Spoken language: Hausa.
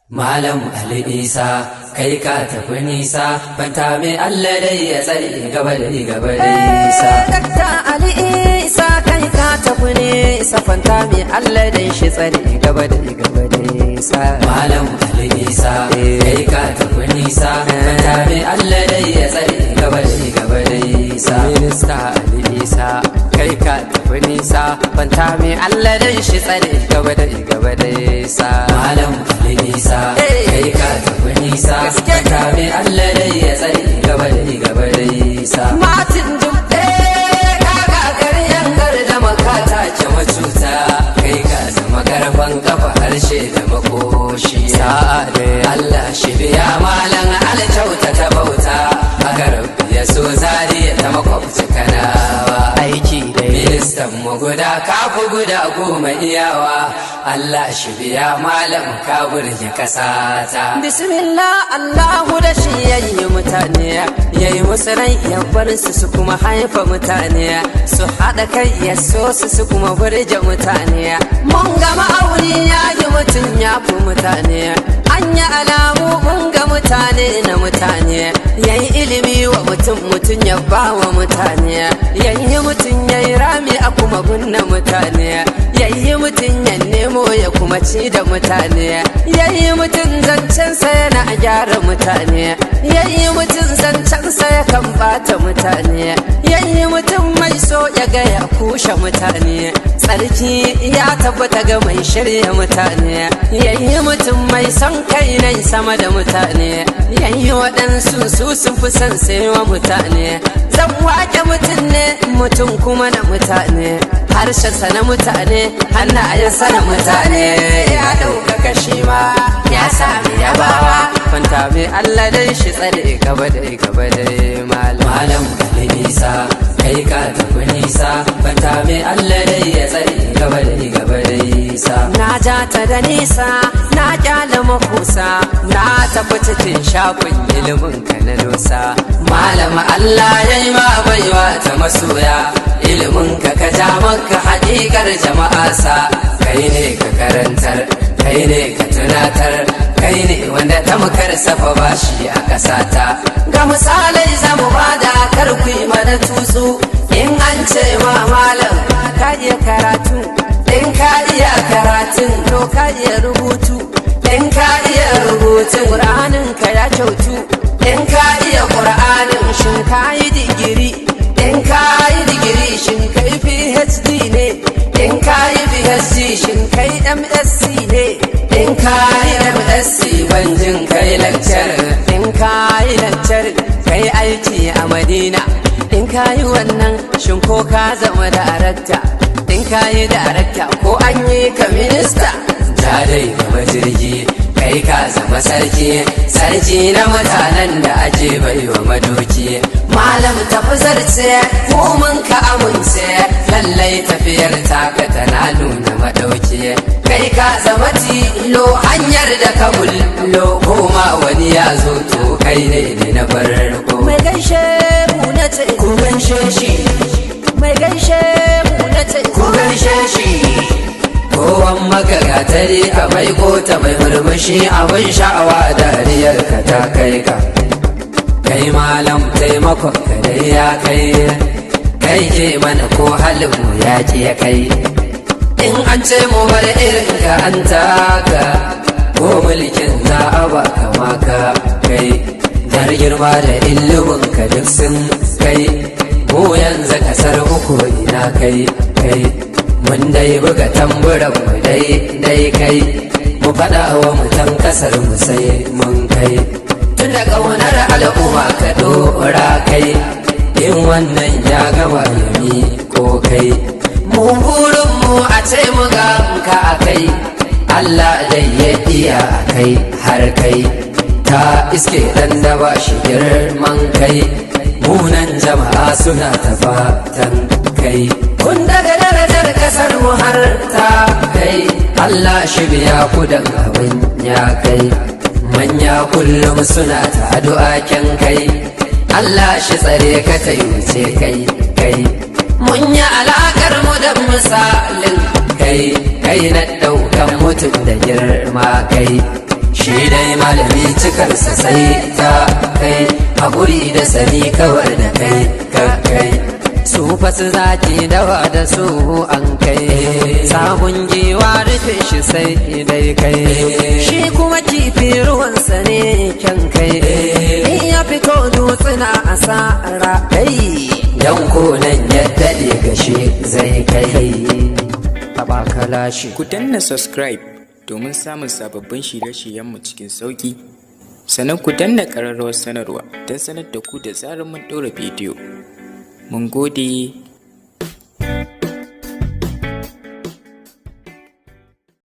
Malam Ali Isa kai ka tafi nisa fanta mai Allah dai ya tsare gaba da nisa. Dakta Ali Isa kai ka tafi nisa fanta mai Allah dai shi tsare gaba da nisa. Malam Ali Isa kai ka tafi nisa fanta mai Allah dai ya tsare gaba da nisa. Minista Ali Isa kai ka tafi nisa fanta mai Allah dai shi tsare gaba da nisa. Malam Ali Isa kai ka tafi nisa fanta mai Allah dai ya tsare gaba da nisa. Martin Dubbe kaga garyan da makata ce macuta kai ka zama karfan kafa harshe da makoshi. sa'ade Allah shi biya malam alkyauta ta bauta haka rabbi ya so zariya ta makwabci kanawa. aiki dai Ministan mu guda kafu guda goma iyawa Allah shi biya malam ka burge kasata. Bismillah Allahu da shi yayi mutane yayi musu rai ya bar su kuma haifa mutane su haɗa kai ya so su kuma burge mutane. Mun ga ma'auni yayi mutum ya fi mutane an yi alamu mun ga mutane na mutane yayi ilimi wa mutum ya ba wa mutane yayi mutum yayi rami a kuma gunna mutane yayi mutum ya nemo ya kuma ci da mutane yayi mutum zancensa yana gyara mutane yayi mutum zancensa ya kan bata mutane yayi mutum mai so ya ga ya kushe mutane tsarki ya tabbata ga mai shirya mutane yayi mutum mai son kai nai sama da mutane yayi waɗansu su sun fi son saiwa mutane zan wake mutum ne mutum kuma na mutane harshensa na mutane hannayensa na mutane ya ɗaukaka shi ma ya sami yabawa fanta mai Allah dai shi tsare gaba da Malam Ali Isa kai ka tafi nisa fanta mai Allah dai ya tsare gaba da nisa. na ja ta da nisa na kyale makusa na tafi cikin shafin ilimin ka na dosa. Malam Allah ya yi ma baiwa ta masoya ilimin ka ja maka haƙiƙar jama'a sa kai ne ka karantar kai ne ka tunatar kai ne wanda ta makar safa bashi a ƙasata. Ga misalai zamu bada karku mana tutsu in an ce ma malam ka iya karatu in ka iya karatun to ka iya rubutu in ka iya rubutun ƙur'anin ka ya kyautu in ka iya ƙur'anin shin ka yi digiri in ka yi digiri shin kai PhD ne in ka yi PhD shin kai MSc ne in ka yi MSc banjin kai lecture in ka yi lecture kai aiki a Madina in ka yi wannan shin ko ka zama darakta in ka yi darakta ko an yi ka minista. ja dai gaba jirgi kai ka zama sarki na mutanen da ake baiwa madoki. Malam tafi zarce mu mun ka amince lallai tafiyar taka tana nuna madauki. kai ka zama tilo hanyar da ka bullo koma wani ya zo to kai ne na farko. mai gaishe mu na ce ku gaishe shi mai gaishe mu na ce ku gaishe shi kowan maka gatari ka mai kota mai murmushi abin sha'awa dariyar ka ta kai ka. Kai malam taimakon ka dai ya kai ke mana ko halin mu ya ya kai. In an ce mu bar irin ka an taka ko mulkin za a baka maka kai. Dar girma da ilimin ka duk sun kai mu yanzu kasar uku ina kai mun dai buga tamburan mu dai kai mu faɗa wa mutan kasar mu sai mun kai. Tun da ƙaunar al'umma ka ɗora kai in wannan ya gama yami ko kai. Mu burin mu a ce mu ga ka a kai Allah dai ya iya a kai har kai ta iske dan da ba shi girman kai munan jama'a suna ta fatan kai. Kun daga darajar kasar mu har ta kai Allah shi biya ku da abin ya kai. Manya kullum suna ta addu'a kyan kai Allah shi tsare ka ta wuce kai. Mun yi alakar mu da misalin kai na ɗaukan mutum da girma kai. shi dai malami cikarsa sai ta kai haƙuri da sani kawar da kai kai su fasu zaki dawa da su an kai sabon giwa rufe shi sai dai kai shi kuma kifi ruwansa ne kyan kai in ya fito dutsuna a sa'ara kai dan konan ya daɗe gashi zai kai taba kalashi. Ku danna subscribe domin samun sababbin shirye-shiryenmu cikin sauƙi, sannan ku danna ƙararrawar sanarwa don sanar da ku da zarar mun ɗora bidiyo. Mun gode.